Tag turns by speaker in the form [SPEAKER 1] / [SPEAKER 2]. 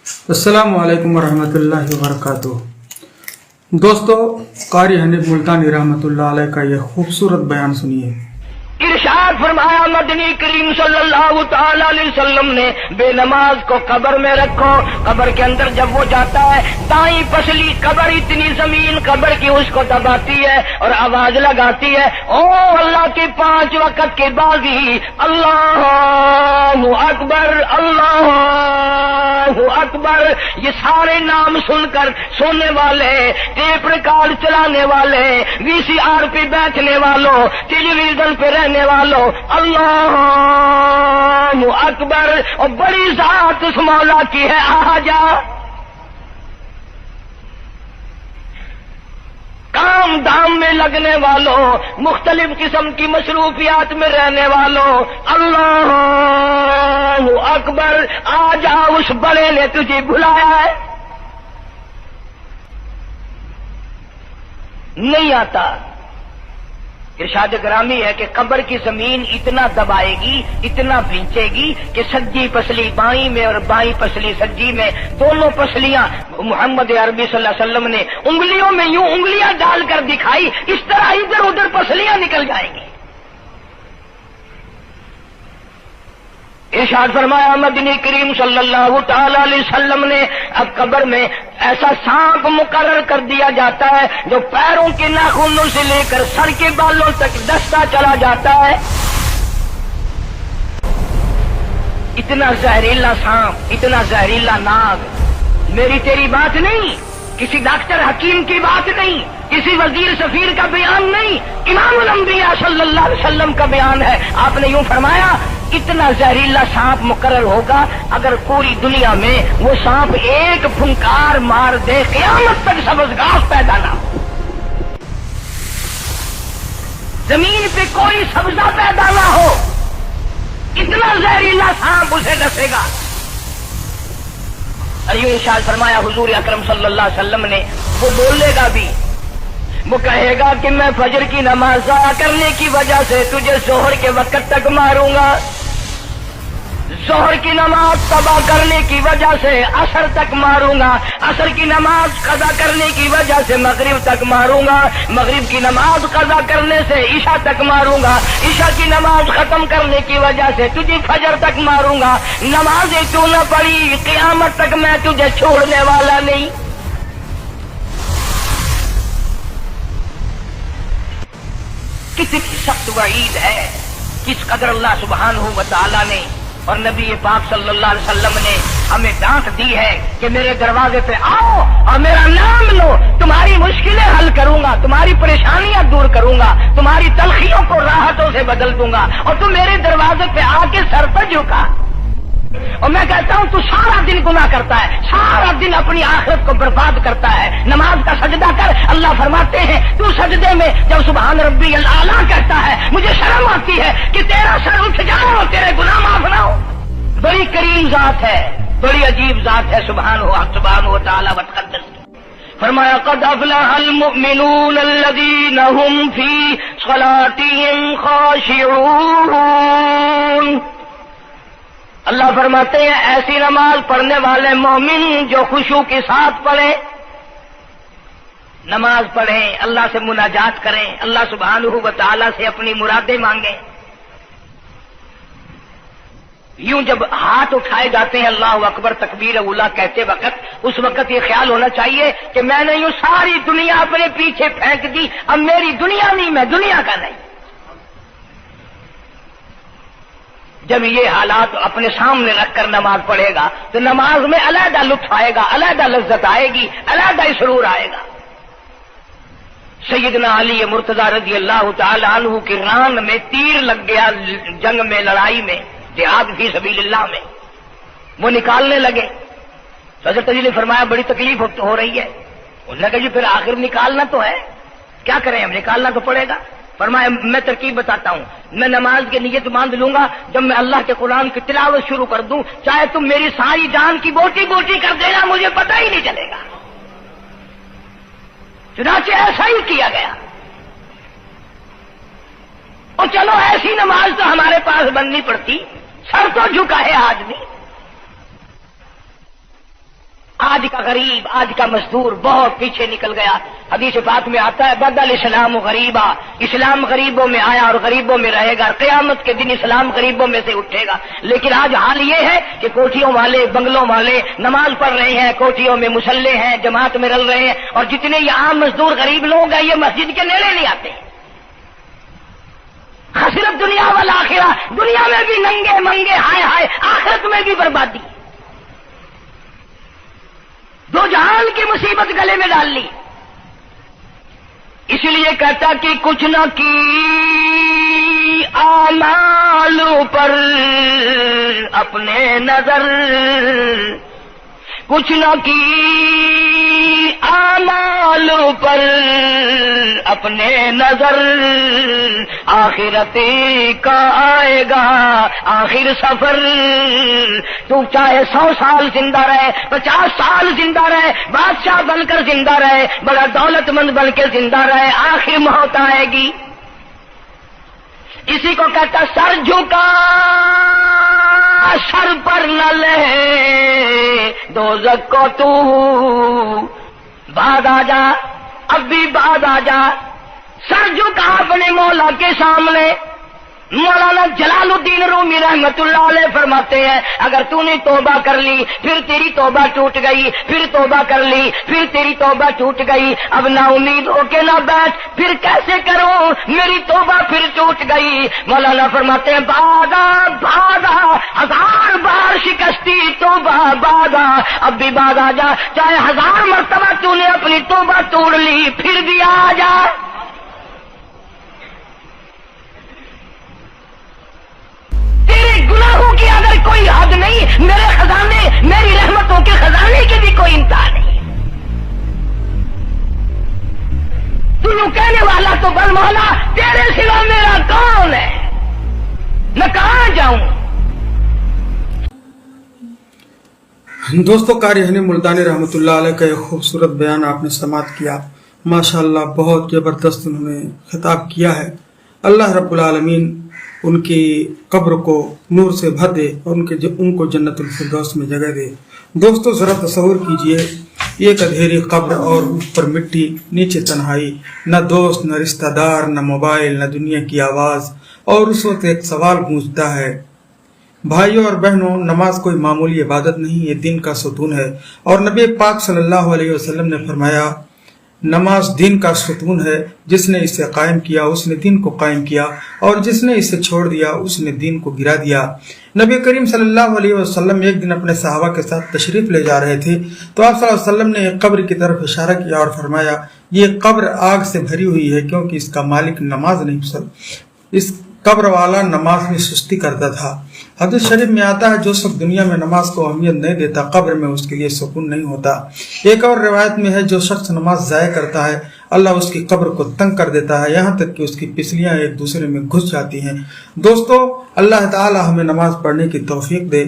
[SPEAKER 1] अस्सलामु अलैकुम वरहमतुल्लाहि वबरकातुह। दोस्तों, कारी हनीफ मुल्तानी रहमतुल्लाह अलैह का यह खूबसूरत बयान सुनिए।
[SPEAKER 2] इरशाद फरमाया मदनी करीम सल्लल्लाहु ताला अलैहि वसल्लम ने, बेनमाज को कब्र में रखो। कब्र के अंदर जब वो जाता है, दाई पसली कब्र, इतनी जमीन कब्र की उसको दबाती है और आवाज लगाती है, ओ अल्लाह की 5 वक्त की बाजी, अल्लाहु अकबर, अल्लाहु अकबर। ये सारे नाम सुनकर सोने वाले, टेप रिकॉर्ड चलाने वाले, वीसीआर पे बैठने वालों, टेलीविजन पे रहने वालों, अल्लाहु अकबर। और बड़ी जात उस मौला की है, आजा। काम धाम में लगने वालों, मुख्तलिफ किस्म की मसरूफियात में रहने वालों, अल्लाहु अकबर। आजा, उस बड़े ने तुझे बुलाया है, नहीं आता। इरशाद ग्रामी है कि कब्र की जमीन इतना दबाएगी, इतना भींचेगी कि सज्जी पसली बाई में और बाई पसली सज्जी में, दोनों पसलियां मोहम्मद अरबी सल्लल्लाहु अलैहि वसल्लम ने उंगलियों में यूं उंगलियां डालकर दिखाई, इस तरह इधर उधर पसलियां निकल जाएंगी। इरशाद फरमाया मदनी करीम सल्लल्लाहु ताला अलैहि वसल्लम ने, अब कब्र में ऐसा सांप मुकर्रर कर दिया जाता है जो पैरों के नाखूनों से लेकर सर के बालों तक डसता चला जाता है। इतना जहरीला सांप, इतना जहरीला नाग। मेरी तेरी बात नहीं, किसी डॉक्टर हकीम की बात नहीं, किसी वजीर सफीर का बयान नहीं, इमामुल अंबिया सल्लल्लाहु अलैहि वसल्लम का बयान है। आपने यूं फरमाया, इतना जहरीला सांप मुकर्रर होगा, अगर पूरी दुनिया में वो सांप एक फुंकार मार दे, क़यामत तक सब्ज़ घास पैदा ना हो, जमीन पे कोई सब्जा पैदा ना हो, इतना जहरीला सांप उसे डसेगा। अरे इरशाद फरमाया हुजूर अकरम सल्लल्लाहु अलैहि वसल्लम ने, वो बोलेगा भी, वो कहेगा कि मैं फजर की नमाज ज़ाया करने की वजह से तुझे जोहर के वक्त तक मारूंगा, जोहर की नमाज कज़ा करने की वजह से असर तक मारूंगा, असर की नमाज कज़ा करने की वजह से मगरिब तक मारूंगा, मगरिब की नमाज कज़ा करने से ईशा तक मारूंगा, ईशा की नमाज खत्म करने की वजह से तुझे फजर तक मारूंगा। नमाजें क्यों न पढ़ी, क़यामत तक मैं तुझे छोड़ने वाला नहीं। कितनी सख्त वईद है, किस कदर अल्लाह सुब्हानहू व तआला ने और नबी पाक सल्लल्लाहु अलैहि वसल्लम ने हमें डांट दी है कि मेरे दरवाजे पे आओ और मेरा नाम लो, तुम्हारी मुश्किलें हल करूंगा, तुम्हारी परेशानियां दूर करूंगा, तुम्हारी तलखियों को राहतों से बदल दूंगा, और तुम मेरे दरवाजे पे आके सर पर झुका। और मैं कहता हूं, तू सारा दिन गुनाह करता है, सारा दिन अपनी आखिरत को बर्बाद करता है, नमाज का सजदा कर। अल्लाह फरमाते हैं, तू सजदे में जब सुबहान रब्बी अल आला कहता है, मुझे शर्म आती है कि तेरा सर उठ जाए और तेरे गुनाह माफ ना हो। बड़ी करीम जात है, बड़ी अजीब जात है सुब्हानहू व तआला व तक़द्दस। फरमाया, क़द अफ़लहल मुमिनून अल्लज़ीना हुम फ़ी सलातिहिम ख़ाशिऊन। अल्लाह फरमाते हैं, ऐसी नमाज पढ़ने वाले मोमिन जो खुशू के साथ पढ़े, नमाज पढ़ें, अल्लाह से मुनाजात करें, अल्लाह सुब्हानहू व तआला से अपनी मुरादें मांगें। यूं जब हाथ उठाए जाते हैं अल्लाहु अकबर तकबीर उला कहते वक्त, उस वक्त ये ख्याल होना चाहिए कि मैंने यूं सारी दुनिया अपने पीछे फेंक दी, अब मेरी दुनिया नहीं, मैं दुनिया का नहीं। जब ये हालात अपने सामने रखकर नमाज पढ़ेगा तो नमाज में अलहदा लुत्फ आएगा, अलहदा लज्जत आएगी, अलहदा सुरूर आएगा। सैयदना अली मुर्तजा रज़ी अल्लाह तआला अन्हु की रान में तीर लग गया, जंग में, लड़ाई में, जिहाद फी सबीलिल्लाह में, वो निकालने लगे। हज़रत अली ने फरमाया, बड़ी तकलीफ हो रही है। उन्होंने कहा, जी फिर आखिर निकालना तो है, क्या करें, हम निकालना तो पड़ेगा। फरमाया, मैं तरकीब बताता हूं, मैं नमाज की नियत बांध लूंगा, जब मैं अल्लाह के कुरान की तिलावत शुरू कर दूं, चाहे तुम मेरी सारी जान की बोटी बोटी कर देना, मुझे पता ही नहीं चलेगा। चुनाचे ऐसा ही किया गया। और चलो ऐसी नमाज तो हमारे पास बननी पड़ती, सर तो झुका है आदमी। آج کا غریب، آج کا مزدور بہت پیچھے نکل گیا. حدیث پاک میں آتا ہے بدل اسلام غریبا، اسلام غریبوں میں آیا اور غریبوں میں رہے گا. قیامت کے دن اسلام غریبوں میں سے اٹھے گا. لیکن آج حال یہ ہے کہ کوٹھیوں والے، بنگلوں والے نماز پڑھ رہے ہیں، کوٹھیوں میں مصلے ہیں، جماعت میں رل رہے ہیں، اور جتنے یہ عام مزدور غریب لوگ ہیں یہ مسجد کے نیڑے نہیں آتے. خسرت دنیا والآخرہ، دنیا میں بھی ننگے منگے، ہائے ہائے، آخرت میں بھی بربادی. دو جہان کی مصیبت گلے میں ڈال لی. اس لیے کہتا کہ کچھ نہ کی اعمالوں پر اپنے نظر، کچھ نہ کی اعمالوں پر اپنے نظر، آخرت کا آئے گا آخر سفر. تو چاہے 100 سال زندہ رہے، 50 سال زندہ رہے، بادشاہ بن کر زندہ رہے، بڑا دولت مند بن کے زندہ رہے، آخر موت آئے گی. اسی کو کہتا سر جھکا سر پر نہ لے دوزخ کو تو، بعد آ جا، اب بھی بعد آ جا. سر جھکا اپنے مولا کے سامنے. مولانا جلال الدین رومی رحمت اللہ علیہ فرماتے ہیں اگر تو نے توبہ کر لی، پھر تیری توبہ ٹوٹ گئی، پھر توبہ کر لی، پھر تیری توبہ ٹوٹ گئی، اب نا امید ہو کے نہ بیٹھ، پھر کیسے کروں، میری توبہ پھر ٹوٹ گئی. مولانا فرماتے ہیں بادا بادا، 1000 بار شکستی توبہ بادا، اب بھی بعد آ جا. چاہے 1000 مرتبہ تو نے اپنی توبہ توڑ لی، پھر بھی آ جا. گناہوں کی اگر کوئی حد نہیں، میرے خزانے، میری رحمتوں کے خزانے کی بھی کوئی انتہا نہیں. تو یوں کہنے والا تو بل مولا تیرے سوا میرا کون ہے، میں کہاں جاؤں.
[SPEAKER 1] دوستوں قاری حنیف ملتانی رحمۃ اللہ علیہ کا ایک خوبصورت بیان آپ نے سماعت کیا. ماشاءاللہ بہت زبردست انہوں نے خطاب کیا ہے. اللہ رب العالمین ان کی قبر کو نور سے بھر دے اور ان کو جنت الفردوس میں جگہ دے. دوستو ذرا تصور کیجئے ایک اندھیری قبر اور اوپر مٹی، نیچے تنہائی، نہ دوست، نہ رشتہ دار، نہ موبائل، نہ دنیا کی آواز. اور اس وقت ایک سوال گونجتا ہے بھائیوں اور بہنوں، نماز کوئی معمولی عبادت نہیں، یہ دین کا ستون ہے. اور نبی پاک صلی اللہ علیہ وسلم نے فرمایا نماز دین کا ستون ہے، جس نے اسے قائم کیا اس نے دین کو قائم کیا، اور جس نے اسے چھوڑ دیا اس نے دین کو گرا دیا. نبی کریم صلی اللہ علیہ وسلم ایک دن اپنے صحابہ کے ساتھ تشریف لے جا رہے تھے تو آپ صلی اللہ علیہ وسلم نے ایک قبر کی طرف اشارہ کیا اور فرمایا یہ قبر آگ سے بھری ہوئی ہے کیونکہ اس کا مالک نماز نہیں پسند. اس قبر والا نماز میں سستی کرتا تھا. حدیث شریف میں آتا ہے جو شخص دنیا میں نماز کو اہمیت نہیں دیتا قبر میں اس کے لیے سکون نہیں ہوتا. ایک اور روایت میں ہے جو شخص نماز ضائع کرتا ہے اللہ اس کی قبر کو تنگ کر دیتا ہے یہاں تک کہ اس کی پسلیاں ایک دوسرے میں گھس جاتی ہیں. دوستو اللہ تعالی ہمیں نماز پڑھنے کی توفیق دے.